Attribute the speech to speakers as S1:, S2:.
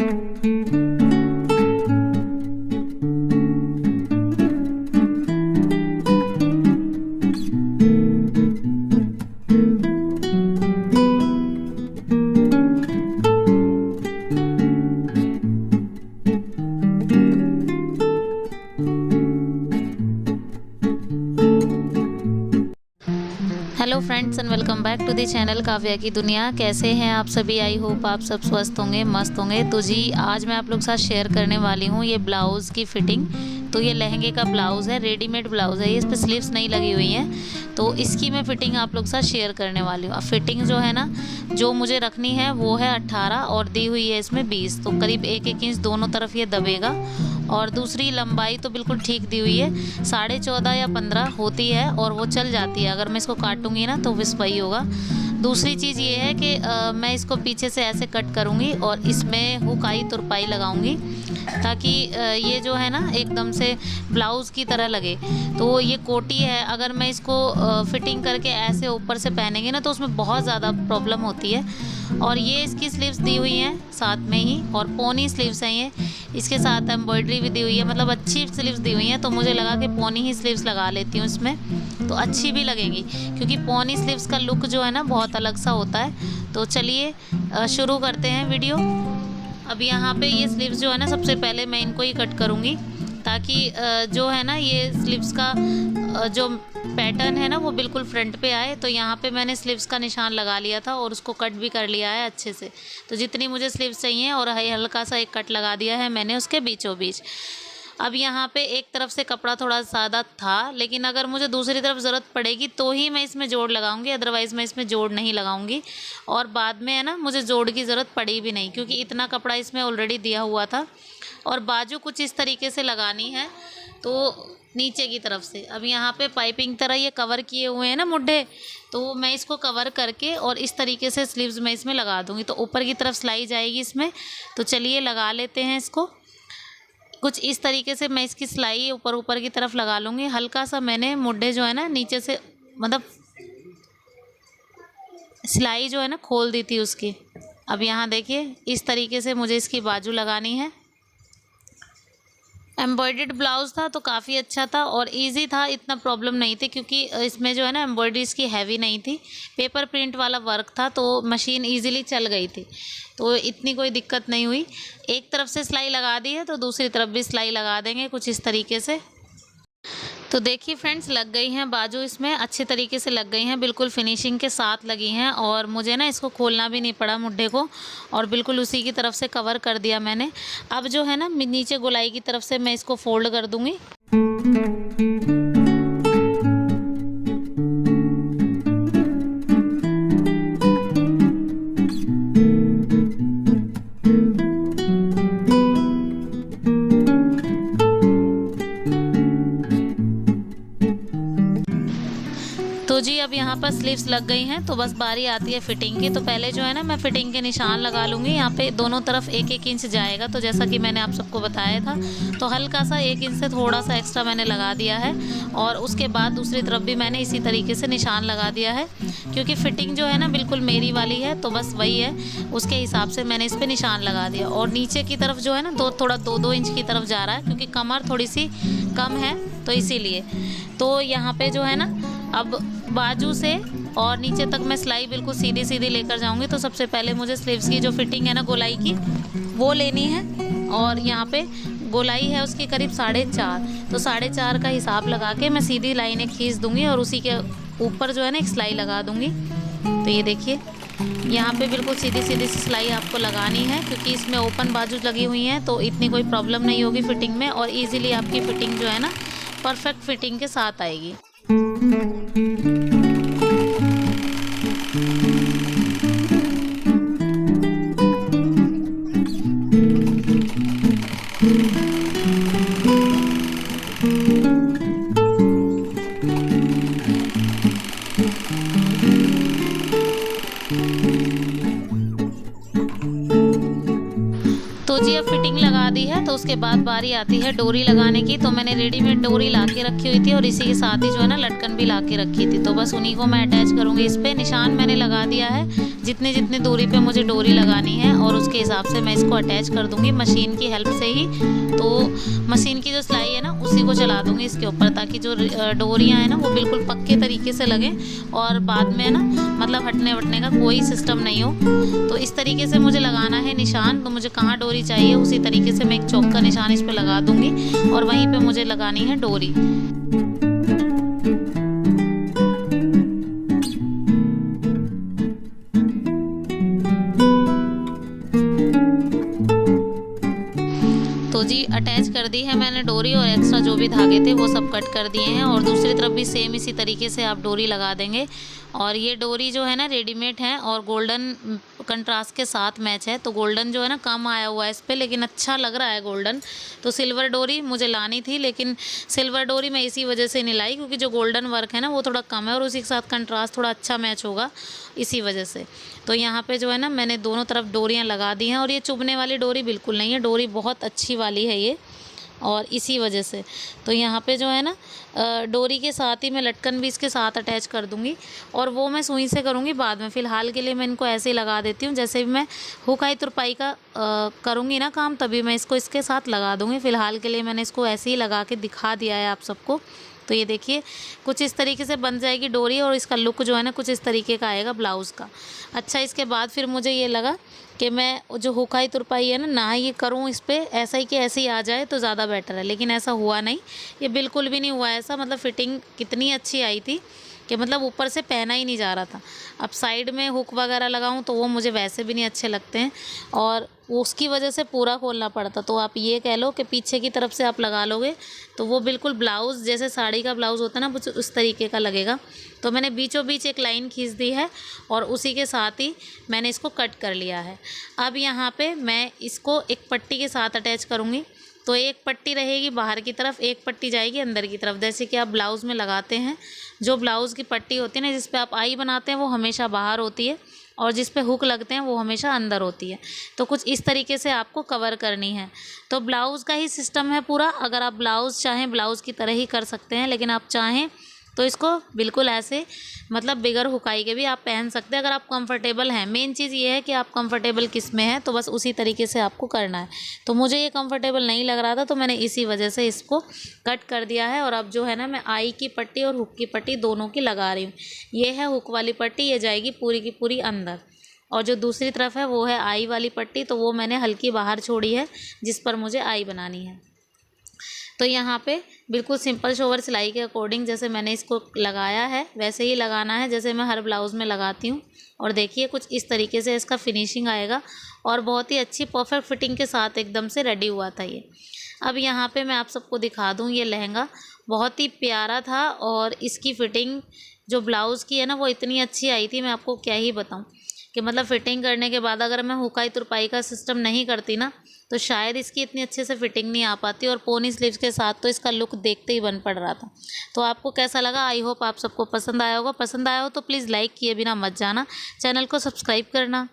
S1: Hello friends and welcome back to the channel Kavya की दुनिया। कैसे हैं आप सभी? आई होप आप सब स्वस्थ होंगे, मस्त होंगे। तो जी आज मैं आप लोग के साथ शेयर करने वाली हूँ ये ब्लाउज़ की फ़िटिंग। तो ये लहंगे का ब्लाउज़ है, रेडीमेड ब्लाउज़ है ये, इस पर स्लीव्स नहीं लगी हुई हैं। तो इसकी मैं फ़िटिंग आप लोग के साथ शेयर करने वाली हूँ। अब फ़िटिंग जो है ना, जो मुझे रखनी है वो है 18 और दी हुई है इसमें 20। तो करीब 1-1 इंच दोनों तरफ ये दबेगा। और दूसरी लंबाई तो बिल्कुल ठीक दी हुई है, 14.5 या 15 होती है और वो चल जाती है। अगर मैं इसको काटूंगी ना तो बस वही होगा। दूसरी चीज़ ये है कि मैं इसको पीछे से ऐसे कट करूँगी और इसमें हुकाई तुरपाई लगाऊंगी ताकि ये जो है ना एकदम से ब्लाउज़ की तरह लगे। तो ये कोटी है, अगर मैं इसको फिटिंग करके ऐसे ऊपर से पहनेंगे ना तो उसमें बहुत ज़्यादा प्रॉब्लम होती है। और ये इसकी स्लीव्स दी हुई हैं साथ में ही, और पोनी स्लीव्स हैं ये, इसके साथ एम्ब्रॉयडरी भी दी हुई है, मतलब अच्छी स्लीव्स दी हुई हैं। तो मुझे लगा कि पोनी ही स्लीव्स लगा लेती हूँ इसमें, तो अच्छी भी लगेंगी, क्योंकि पोनी स्लीव्स का लुक जो है ना बहुत अलग सा होता है। तो चलिए शुरू करते हैं वीडियो। अब यहाँ पे ये स्लीव्स जो है ना, सबसे पहले मैं इनको ही कट करूँगी ताकि जो है ना ये स्लीव्स का जो पैटर्न है ना वो बिल्कुल फ्रंट पे आए। तो यहाँ पे मैंने स्लीव्स का निशान लगा लिया था और उसको कट भी कर लिया है अच्छे से। तो जितनी मुझे स्लीव्स चाहिए और हल्का सा एक कट लगा दिया है मैंने उसके बीचों बीच। अब यहाँ पे एक तरफ से कपड़ा थोड़ा ज़्यादा था, लेकिन अगर मुझे दूसरी तरफ ज़रूरत पड़ेगी तो ही मैं इसमें जोड़ लगाऊंगी, अदरवाइज़ मैं इसमें जोड़ नहीं लगाऊंगी। और बाद में है ना मुझे जोड़ की ज़रूरत पड़ी भी नहीं, क्योंकि इतना कपड़ा इसमें ऑलरेडी दिया हुआ था। और बाजू कुछ इस तरीके से लगानी है, तो नीचे की तरफ से। अब यहाँ पे पाइपिंग तरह ये कवर किए हुए हैं ना मुड्ढे, तो मैं इसको कवर करके और इस तरीके से स्लीव्स में इसमें लगा दूँगी, तो ऊपर की तरफ सिलाई जाएगी इसमें। तो चलिए लगा लेते हैं इसको। कुछ इस तरीके से मैं इसकी सिलाई ऊपर की तरफ लगा लूँगी। हल्का सा मैंने मुड्ढे जो है ना नीचे से, मतलब सिलाई जो है ना खोल दी थी उसकी। अब यहाँ देखिए इस तरीके से मुझे इसकी बाजू लगानी है। एम्ब्रॉयडर्ड ब्लाउज़ था तो काफ़ी अच्छा था और इजी था, इतना प्रॉब्लम नहीं थी, क्योंकि इसमें जो है ना एम्ब्रॉयडरी इसकी हैवी नहीं थी, पेपर प्रिंट वाला वर्क था, तो मशीन इजीली चल गई थी, तो इतनी कोई दिक्कत नहीं हुई। एक तरफ से सिलाई लगा दी है तो दूसरी तरफ भी सिलाई लगा देंगे कुछ इस तरीके से। तो देखिए फ्रेंड्स, लग गई हैं बाजू, इसमें अच्छे तरीके से लग गई हैं, बिल्कुल फिनिशिंग के साथ लगी हैं। और मुझे ना इसको खोलना भी नहीं पड़ा मुड्ढे को, और बिल्कुल उसी की तरफ से कवर कर दिया मैंने। अब जो है ना नीचे गोलाई की तरफ से मैं इसको फोल्ड कर दूँगी। तो जी अब यहाँ पर स्लीव्स लग गई हैं, तो बस बारी आती है फिटिंग की। तो पहले जो है ना मैं फिटिंग के निशान लगा लूँगी। यहाँ पे दोनों तरफ 1-1 इंच जाएगा, तो जैसा कि मैंने आप सबको बताया था, तो हल्का सा 1 इंच से थोड़ा सा एक्स्ट्रा मैंने लगा दिया है। और उसके बाद दूसरी तरफ भी मैंने इसी तरीके से निशान लगा दिया है, क्योंकि फिटिंग जो है ना बिल्कुल मेरी वाली है, तो बस वही है, उसके हिसाब से मैंने इस पर निशान लगा दिया। और नीचे की तरफ जो है ना थोड़ा 2-2 इंच की तरफ जा रहा है, क्योंकि कमर थोड़ी सी कम है तो इसीलिए। तो यहाँ पे जो है ना अब बाजू से और नीचे तक मैं सिलाई बिल्कुल सीधी सीधी लेकर जाऊंगी। तो सबसे पहले मुझे स्लीव्स की जो फिटिंग है ना गोलाई की, वो लेनी है। और यहाँ पे गोलाई है उसकी करीब 4.5, तो 4.5 का हिसाब लगा के मैं सीधी लाइनें खींच दूंगी और उसी के ऊपर जो है ना एक सिलाई लगा दूंगी। तो ये देखिए यहाँ पे बिल्कुल सीधी सीधी सी सिलाई आपको लगानी है, क्योंकि इसमें ओपन बाजू लगी हुई हैं, तो इतनी कोई प्रॉब्लम नहीं होगी फिटिंग में, और ईजिली आपकी फिटिंग जो है ना परफेक्ट फिटिंग के साथ आएगी। तो जी अब फिटिंग लगा दी है, तो उसके बाद बारी आती है डोरी लगाने की। तो मैंने रेडीमेड डोरी ला के रखी हुई थी और इसी के साथ ही जो है ना लटकन भी ला के रखी थी। तो बस उन्हीं को मैं अटैच करूँगी इस पर। निशान मैंने लगा दिया है जितनी जितनी दूरी पे मुझे डोरी लगानी है, और उसके हिसाब से मैं इसको अटैच कर दूँगी मशीन की हेल्प से ही। तो मशीन की जो सिलाई है ना उसी को चला दूँगी इसके ऊपर, ताकि जो डोरियाँ हैं ना वो बिल्कुल पक्के तरीके से लगें और बाद में ना मतलब हटने वटने का कोई सिस्टम नहीं हो। तो इस तरीके से मुझे लगाना है निशान। तो मुझे कहाँ डोरी चाहिए उसी तरीके से मैं एक चौक का निशान इस पे लगा दूंगी और वहीं पे मुझे लगानी है डोरी। तो जी अटैच कर दी है मैंने डोरी, और एक्स्ट्रा जो भी धागे थे वो सब कट कर दिए हैं। और दूसरी तरफ भी सेम इसी तरीके से आप डोरी लगा देंगे। और ये डोरी जो है ना रेडीमेड है और गोल्डन कंट्रास्ट के साथ मैच है। तो गोल्डन जो है ना कम आया हुआ है इस पर, लेकिन अच्छा लग रहा है गोल्डन। तो सिल्वर डोरी मुझे लानी थी, लेकिन सिल्वर डोरी मैं इसी वजह से नहीं लाई क्योंकि जो गोल्डन वर्क है ना वो थोड़ा कम है और उसी के साथ कंट्रास्ट थोड़ा अच्छा मैच होगा इसी वजह से। तो यहाँ पे जो है ना मैंने दोनों तरफ डोरियाँ लगा दी हैं, और ये चुभने वाली डोरी बिल्कुल नहीं है, डोरी बहुत अच्छी वाली है ये, और इसी वजह से। तो यहाँ पे जो है ना डोरी के साथ ही मैं लटकन भी इसके साथ अटैच कर दूँगी, और वो मैं सुई से करूँगी बाद में। फ़िलहाल के लिए मैं इनको ऐसे ही लगा देती हूँ। जैसे भी मैं हुकाई तुरपाई का करूँगी ना काम, तभी मैं इसको इसके साथ लगा दूँगी। फ़िलहाल के लिए मैंने इसको ऐसे ही लगा के दिखा दिया है आप सबको। तो ये देखिए कुछ इस तरीके से बन जाएगी डोरी, और इसका लुक जो है ना कुछ इस तरीके का आएगा ब्लाउज़ का। अच्छा, इसके बाद फिर मुझे ये लगा कि मैं जो हुकाई तुरपाई है ना ये करूँ इस पर ऐसा ही कि ऐसे ही आ जाए तो ज़्यादा बेटर है, लेकिन ऐसा हुआ नहीं। ये बिल्कुल भी नहीं हुआ ऐसा। मतलब फ़िटिंग कितनी अच्छी आई थी कि मतलब ऊपर से पहना ही नहीं जा रहा था। अब साइड में हुक वगैरह लगाऊं तो वो मुझे वैसे भी नहीं अच्छे लगते हैं, और उसकी वजह से पूरा खोलना पड़ता। तो आप ये कह लो कि पीछे की तरफ से आप लगा लोगे तो वो बिल्कुल ब्लाउज़ जैसे साड़ी का ब्लाउज़ होता है ना कुछ उस तरीके का लगेगा। तो मैंने बीचों बीच एक लाइन खींच दी है और उसी के साथ ही मैंने इसको कट कर लिया है। अब यहाँ पे मैं इसको एक पट्टी के साथ अटैच करूँगी। तो एक पट्टी रहेगी बाहर की तरफ, एक पट्टी जाएगी अंदर की तरफ। जैसे कि आप ब्लाउज़ में लगाते हैं, जो ब्लाउज़ की पट्टी होती है ना जिस पे आप आई बनाते हैं वो हमेशा बाहर होती है, और जिस पे हुक लगते हैं वो हमेशा अंदर होती है। तो कुछ इस तरीके से आपको कवर करनी है। तो ब्लाउज़ का ही सिस्टम है पूरा। अगर आप ब्लाउज़ चाहें ब्लाउज़ की तरह ही कर सकते हैं, लेकिन आप चाहें तो इसको बिल्कुल ऐसे मतलब बिगर हुकाई के भी आप पहन सकते हैं अगर आप कंफर्टेबल हैं। मेन चीज़ ये है कि आप कंफर्टेबल किस में हैं, तो बस उसी तरीके से आपको करना है। तो मुझे ये कंफर्टेबल नहीं लग रहा था तो मैंने इसी वजह से इसको कट कर दिया है। और अब जो है ना मैं आई की पट्टी और हुक की पट्टी दोनों की लगा रही हूँ। ये है हुक वाली पट्टी, ये जाएगी पूरी की पूरी अंदर, और जो दूसरी तरफ है वो है आई वाली पट्टी। तो वो मैंने हल्की बाहर छोड़ी है जिस पर मुझे आई बनानी है। तो यहाँ पे बिल्कुल सिंपल शोवर सिलाई के अकॉर्डिंग जैसे मैंने इसको लगाया है वैसे ही लगाना है जैसे मैं हर ब्लाउज़ में लगाती हूँ। और देखिए कुछ इस तरीके से इसका फिनिशिंग आएगा, और बहुत ही अच्छी परफेक्ट फिटिंग के साथ एकदम से रेडी हुआ था ये। अब यहाँ पे मैं आप सबको दिखा दूँ, ये लहंगा बहुत ही प्यारा था, और इसकी फ़िटिंग जो ब्लाउज़ की है ना वो इतनी अच्छी आई थी, मैं आपको क्या ही बताऊँ कि मतलब फ़िटिंग करने के बाद अगर मैं हुकाई तुरपाई का सिस्टम नहीं करती ना तो शायद इसकी इतनी अच्छे से फिटिंग नहीं आ पाती, और पोनी स्लीव्स के साथ तो इसका लुक देखते ही बन पड़ रहा था। तो आपको कैसा लगा? आई होप आप सबको पसंद आया होगा। पसंद आया हो तो प्लीज़ लाइक किए बिना मत जाना, चैनल को सब्सक्राइब करना।